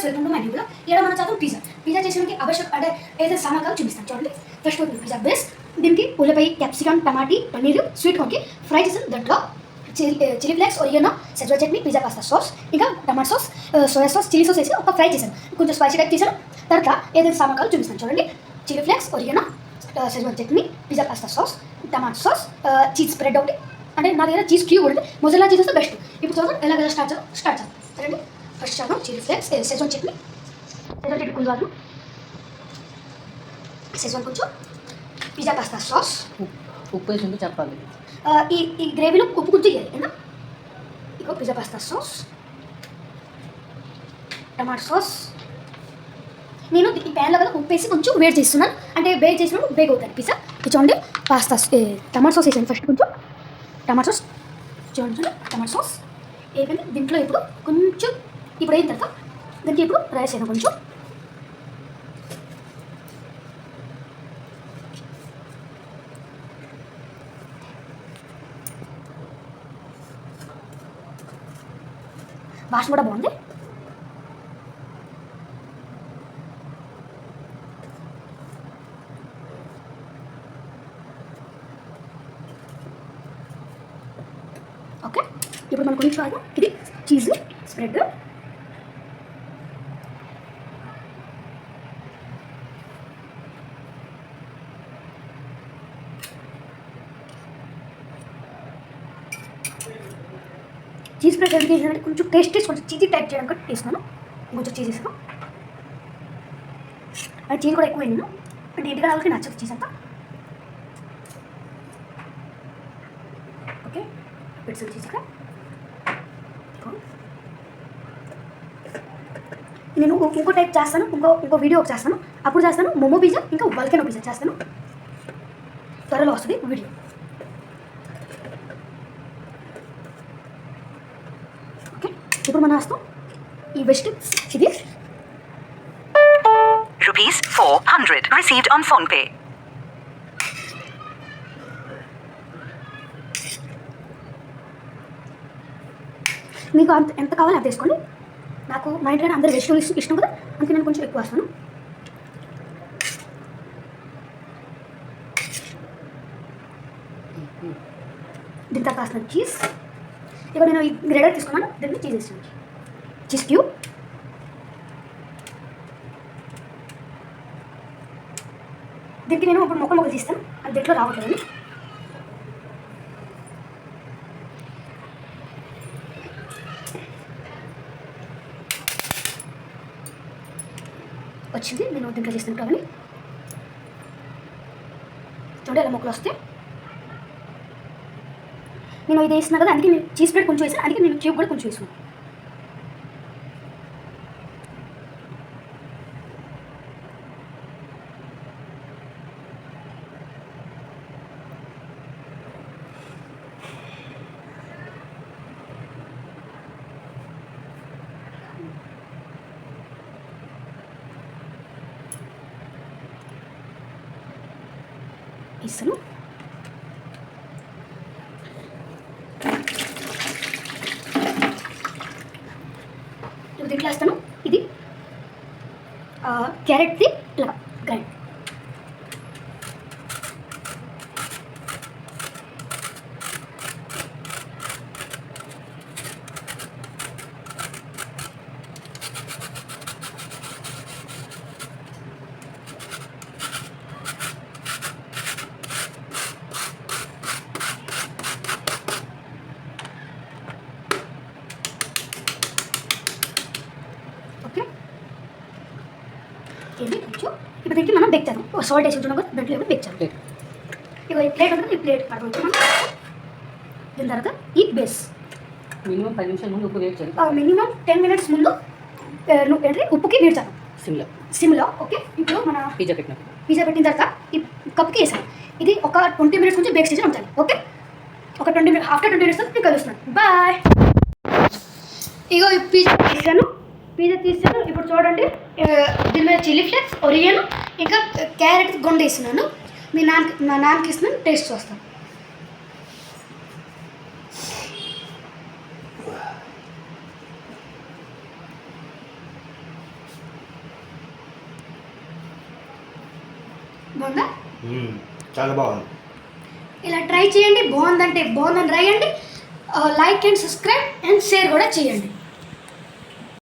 Welcome to my video. ఇక్కడ మనం చదువు పిజ్జా చేసేందుకు అవశ్యక అంటే ఏదైతే సామాగ్రి చూపిస్తాను చూడండి. ఫస్ట్ పిజ్జా బేస్, దీనికి ఉల్లిపాయ, క్యాప్సికమ్, టమాటీ, పన్నీరు, స్వీట్ కార్న్కి ఫ్రై చేసిన దాంట్లో chilli flakes, oregano, schezwan chutney, pizza pasta sauce, ఇంకా tomato sauce, soya sauce, chilli sauce వేసి ఒక ఫ్రై చేశాను. కొంచెం స్పైసీ టైప్ చేశాను. తర్వాత ఏదైతే సామాగ్రి చూపిస్తాను చూడండి. Chilli flakes, oregano, schezwan chutney, pizza pasta sauce, tomato sauce, cheese spread ఒకటి, అంటే నా దగ్గర చీజ్ క్యూబ్ ఉంటుంది. మొజల్లా చీజ్ వస్తే బెస్ట్. ఇప్పుడు చూద్దాం ఎలాగ స్టార్ట్ చేద్దాం సరేండి. ఫస్ట్ చేద్దాం చిల్లీ ఫ్లేక్స్, సెజ్వాన్ చట్నీ కొంచెం సెజ్వాన్ కొంచెం, పిజ్జా పాస్తా సాస్, ఉప్పు వేసి చెప్పాలి. ఈ గ్రేవీలో ఉప్పు కొంచెం వేయాలి. ఏనా ఇగో pizza pasta sauce, tomato sauce. నేను ఈ ప్యాన్లో కదా ఉప్పు వేసి కొంచెం వేడి చేస్తున్నాను, అంటే వేడి చేసినప్పుడు బేక్ అవుతుంది పిజ్జా. చూడండి పాస్తా టమాటో సాస్ వేసాను. ఫస్ట్ కొంచెం టమాటో సాస్ చూడండి, టమాటో సాస్ వేయండి. దీంట్లో ఇప్పుడు కొంచెం ఇప్పుడు అయిన తర్వాత దీనికి ఇప్పుడు రైస్ అయినా కొంచెం వాసన కూడా బాగుంది. ఓకే, ఇప్పుడు మనం కొంచెం ఇది చీజ్ స్ప్రెడ్, చీజ్ స్ప్రెడ్ ఎందుకు వేసానంటే కొంచెం టేస్ట్ కొంచెం చీజీ టైప్ చేయడానికి వేస్తున్నాను. కొంచెం చీజ్ వేసాను. అది చీజ్ కూడా ఎక్కువ వేయను, అంటే ఇంటికి వాళ్ళకి నచ్చదు చీజ్ అంతా. ఓకే, పెట్స్ చీజ్ ఇక్కడ నేను ఇంకో టైప్ చేస్తాను. ఇంకో వీడియో చేస్తాను, అప్పుడు చేస్తాను మోమో పిజ్జా, ఇంకా వల్కెనో పిజ్జా చేస్తాను. త్వరలో వస్తుంది వీడియో. ఓకే, ఇప్పుడు మనం వేస్తాం ఈ వెజిటేబుల్స్. ఇది ₹400 received on PhonePe. మీకు ఎంత కావాలో అది వేసుకోండి. నాకు మా ఇంటికాడ అందరు వెజిటేబుల్స్ ఇష్టం కదా, అందుకే నేను కొంచెం ఎక్కువ వేస్తాను. దీని తర్వాత వేస్తాను చీజ్. ఇక నేను ఈ గ్రేడర్ తీసుకున్నాను, దీన్ని చీజ్ వేస్తాను. చీజ్ క్యూబ్, దీనికి నేను ఇప్పుడు మొక్కలు తీస్తాను, అది దీంట్లో రావట్లేదు. వచ్చింది, నేను దీంట్లో చేస్తాను కానీ చూడండి ఎలా మొక్కలు వస్తే. నేను ఇది వేస్తున్నా కదా, అందుకే నేను చీజ్ స్ప్రెడ్ కొంచెం వేసాను, అందుకే నేను క్యూబ్ కూడా కొంచెం వేసుకున్నాను. ఇస్తాను. ఇప్పుడు దీంట్లో వేస్తాను ఇది క్యారెట్ది ఇలా గ్రైండ్. ఇది కొంచెం ఇప్పుడు దీనికి మనం బేక్ చేద్దాం. సాల్ట్ వేసి ఉంటున్నాం కదా, దాంట్లో బేక్ చేద్దాం. ఇక ఈ ప్లేట్ ఉంటుంది, ఈ ప్లేట్ పడుకుంటున్నాం. దీని తర్వాత ఈ బేస్ మినిమం 10 నిమిషాల ముందు ఉప్పు వేడి చేయాలి. మినిమం 10 మినిట్స్ ముందు ఏంటంటే ఉప్పుకి నీరు చేద్దాం సిమ్లో. ఓకే, ఇప్పుడు మన పిజ్జా పెట్టిన తర్వాత ఈ కప్కి వేసాం. ఇది ఒక 20 మినిట్స్ నుంచి బేక్ చేసి ఉంచాలి. ఓకే, ఒక 20 మినిట్స్ ఆఫ్టర్ 20 మినిట్స్ నేను కలుస్తున్నాను. బాయ్. ఇగో ఈ పిజ్జా తీసాను. ఇప్పుడు చూడండి, దీని మీద చిల్లీ ఫ్లేక్స్, ఒరిగానో, ఇంకా క్యారెట్ గొండ వేస్తున్నాను. మా నాన్నకి ఇస్తున్నాను, టేస్ట్ చూస్తాను. బాగుందా? చాలా బాగుంది. ఇలా ట్రై చేయండి, బాగుందంటే బాగుందని రాయండి, like and subscribe and share కూడా చేయండి.